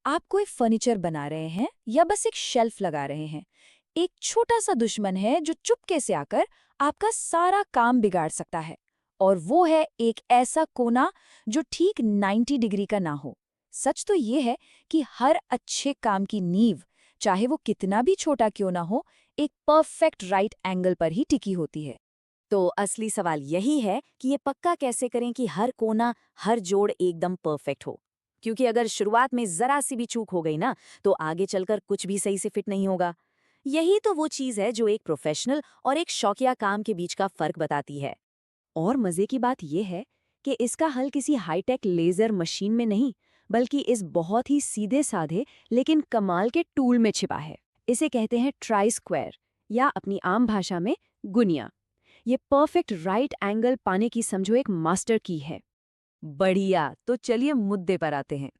आप कोई फर्नीचर बना रहे हैं या बस एक शेल्फ लगा रहे हैं, एक छोटा सा दुश्मन है जो चुपके से आकर आपका सारा काम बिगाड़ सकता है। और वो है एक ऐसा कोना जो ठीक 90 डिग्री का ना हो। सच तो ये है कि हर अच्छे काम की नींव, चाहे वो कितना भी छोटा क्यों ना हो, एक परफेक्ट राइट एंगल पर ही टिकी होती है। तो असली सवाल यही है कि ये पक्का कैसे करें कि हर कोना, हर जोड़ एकदम परफेक्ट हो। क्योंकि अगर शुरुआत में जरा सी भी चूक हो गई ना, तो आगे चलकर कुछ भी सही से फिट नहीं होगा। यही तो वो चीज है जो एक प्रोफेशनल और एक शौकिया काम के बीच का फर्क बताती है। और मजे की बात यह है कि इसका हल किसी हाईटेक लेजर मशीन में नहीं, बल्कि इस बहुत ही सीधे साधे लेकिन कमाल के टूल में छिपा है। इसे कहते हैं ट्राई स्क्वायर, या अपनी आम भाषा में गुनिया। ये परफेक्ट राइट एंगल पाने की समझो एक मास्टर की है। बढ़िया, तो चलिए मुद्दे पर आते हैं।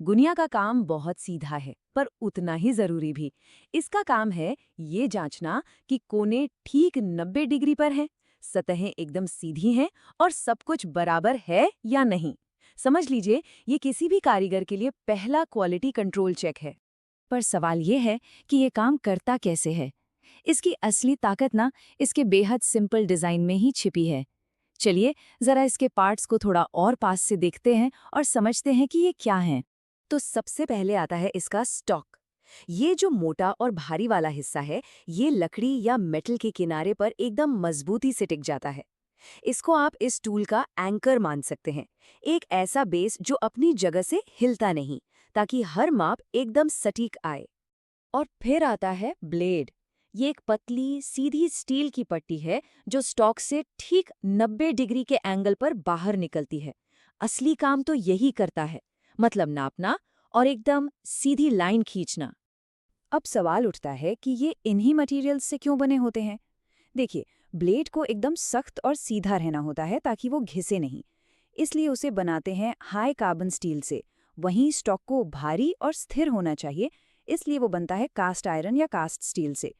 गुनिया का काम बहुत सीधा है, पर उतना ही जरूरी भी। इसका काम है ये जांचना कि कोने ठीक 90 डिग्री पर हैं, सतहें एकदम सीधी हैं और सब कुछ बराबर है या नहीं। समझ लीजिए, ये किसी भी कारीगर के लिए पहला क्वालिटी कंट्रोल चेक है। पर सवाल ये है कि ये काम करता कैसे है। इसकी असली ताकत ना इसके बेहद सिंपल डिजाइन में ही छिपी है। चलिए जरा इसके पार्ट्स को थोड़ा और पास से देखते हैं और समझते हैं कि ये क्या हैं। तो सबसे पहले आता है इसका स्टॉक। ये जो मोटा और भारी वाला हिस्सा है, ये लकड़ी या मेटल के किनारे पर एकदम मजबूती से टिक जाता है। इसको आप इस टूल का एंकर मान सकते हैं। एक ऐसा बेस जो अपनी जगह से हिलता नहीं, ताकि हर माप एकदम सटीक आए। और फिर आता है ब्लेड। ये एक पतली सीधी स्टील की पट्टी है जो स्टॉक से ठीक 90 डिग्री के एंगल पर बाहर निकलती है। असली काम तो यही करता है, मतलब नापना और एकदम सीधी लाइन खींचना। अब सवाल उठता है कि ये इन्हीं मटेरियल्स से क्यों बने होते हैं। देखिए, ब्लेड को एकदम सख्त और सीधा रहना होता है ताकि वो घिसे नहीं। इसलिए उसे बनाते हैं हाई कार्बन स्टील से। वहीं स्टॉक को भारी और स्थिर होना चाहिए, इसलिए वो बनता है कास्ट आयरन या कास्ट स्टील से।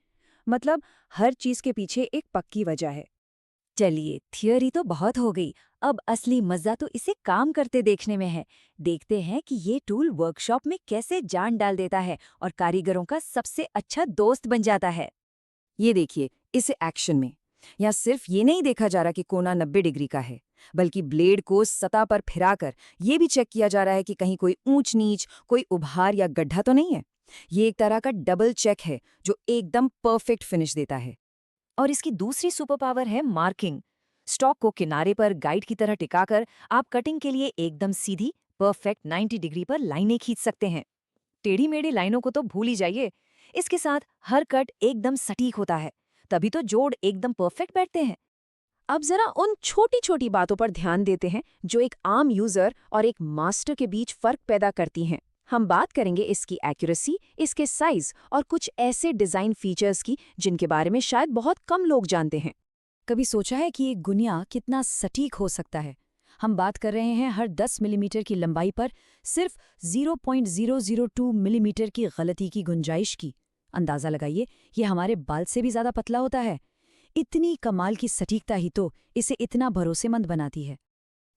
मतलब हर चीज के पीछे एक पक्की वजह है। चलिए, थियोरी तो बहुत हो गई। अब असली मजा तो इसे काम करते देखने में है। देखते हैं कि ये टूल वर्कशॉप में कैसे जान डाल देता है और कारीगरों का सबसे अच्छा दोस्त बन जाता है। ये देखिए, इसे एक्शन में। यहाँ सिर्फ ये नहीं देखा जा रहा कि कोना 90 डिग्री का है, बल्कि ब्लेड को सतह पर फिराकर ये भी चेक किया जा रहा है कि कहीं कोई ऊंच नीच, कोई उभार या गड्ढा तो नहीं है। ये एक तरह का डबल चेक है जो एकदम परफेक्ट फिनिश देता है। और इसकी दूसरी सुपर पावर है मार्किंग। स्टॉक को किनारे पर गाइड की तरह टिकाकर आप कटिंग के लिए एकदम सीधी, परफेक्ट 90 डिग्री पर लाइनें खींच सकते हैं। टेढ़ी मेढ़ी लाइनों को तो भूल ही जाइए। इसके साथ हर कट एकदम सटीक होता है, तभी तो जोड़ एकदम परफेक्ट बैठते हैं। अब जरा उन छोटी छोटी बातों पर ध्यान देते हैं जो एक आम यूजर और एक मास्टर के बीच फर्क पैदा करती हैं। हम बात करेंगे इसकी एक्यूरेसी, इसके साइज और कुछ ऐसे डिजाइन फीचर्स की जिनके बारे में शायद बहुत कम लोग जानते हैं। कभी सोचा है कि एक गुनिया कितना सटीक हो सकता है? हम बात कर रहे हैं हर 10 मिलीमीटर की लंबाई पर सिर्फ 0.002 मिलीमीटर की गलती की गुंजाइश की। अंदाजा लगाइए, ये हमारे बाल से भी ज्यादा पतला होता है। इतनी कमाल की सटीकता ही तो इसे इतना भरोसेमंद बनाती है।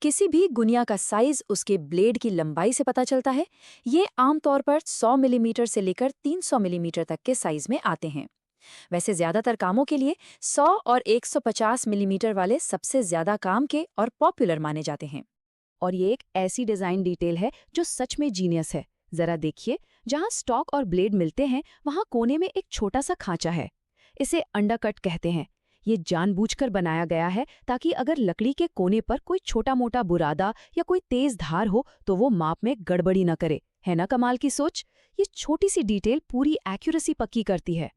किसी भी गुनिया का साइज उसके ब्लेड की लंबाई से पता चलता है। ये आमतौर पर 100 मिलीमीटर से लेकर 300 मिलीमीटर तक के साइज में आते हैं। वैसे ज्यादातर कामों के लिए 100 और 150 मिलीमीटर वाले सबसे ज्यादा काम के और पॉपुलर माने जाते हैं। और ये एक ऐसी डिजाइन डिटेल है जो सच में जीनियस है। जरा देखिए, जहां स्टॉक और ब्लेड मिलते हैं वहां कोने में एक छोटा सा खांचा है। इसे अंडरकट कहते हैं। ये जानबूझकर बनाया गया है ताकि अगर लकड़ी के कोने पर कोई छोटा मोटा बुरादा या कोई तेज धार हो तो वो माप में गड़बड़ी न करे। है ना कमाल की सोच? ये छोटी सी डिटेल पूरी एक्यूरेसी पक्की करती है।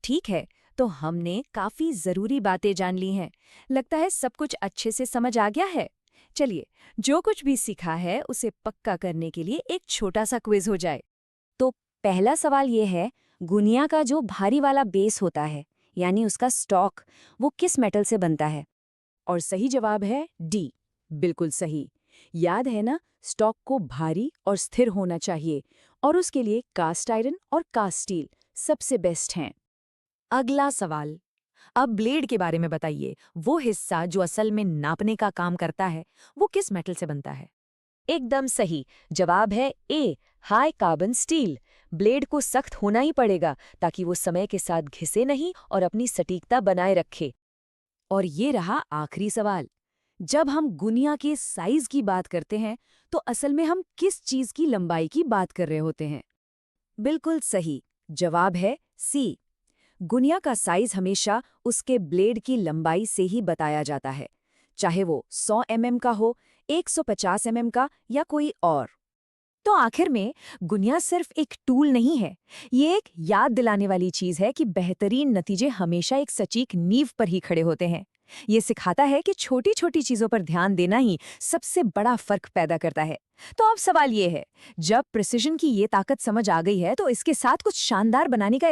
ठीक है, तो हमने काफी जरूरी बातें जान ली हैं। लगता है सब कुछ अच्छे से समझ आ गया है। चलिए, जो कुछ भी सीखा है उसे पक्का करने के लिए एक छोटा सा क्विज हो जाए। तो पहला सवाल ये है, गुनिया का जो भारी वाला बेस होता है, यानी उसका स्टॉक, वो किस मेटल से बनता है? और सही जवाब है डी, बिल्कुल सही। याद है ना, स्टॉक को भारी और स्थिर होना चाहिए और उसके लिए कास्ट आयरन और कास्ट स्टील सबसे बेस्ट हैं। अगला सवाल, अब ब्लेड के बारे में बताइए। वो हिस्सा जो असल में नापने का काम करता है, वो किस मेटल से बनता है? एकदम सही। जवाब है ए, हाई कार्बन स्टील। ब्लेड को सख्त होना ही पड़ेगा ताकि वो समय के साथ घिसे नहीं और अपनी सटीकता बनाए रखे। और ये रहा आखिरी सवाल। जब हम गुनिया के साइज की बात करते हैं तो असल में हम किस चीज की लंबाई की बात कर रहे होते हैं? बिल्कुल सही। जवाब है सी। गुनिया का साइज हमेशा उसके ब्लेड की लंबाई से ही बताया जाता है, चाहे वो 100 mm का हो, 150 mm का या कोई और। तो आखिर में गुनिया सिर्फ एक टूल नहीं है, ये एक याद दिलाने वाली चीज है कि बेहतरीन नतीजे हमेशा एक सटीक नींव पर ही खड़े होते हैं। ये सिखाता है कि छोटी छोटी चीजों पर ध्यान देना ही सबसे बड़ा फर्क पैदा करता है। तो अब सवाल ये है, जब प्रिसिजन की ये ताकत समझ आ गई है तो इसके साथ कुछ शानदार बनाने का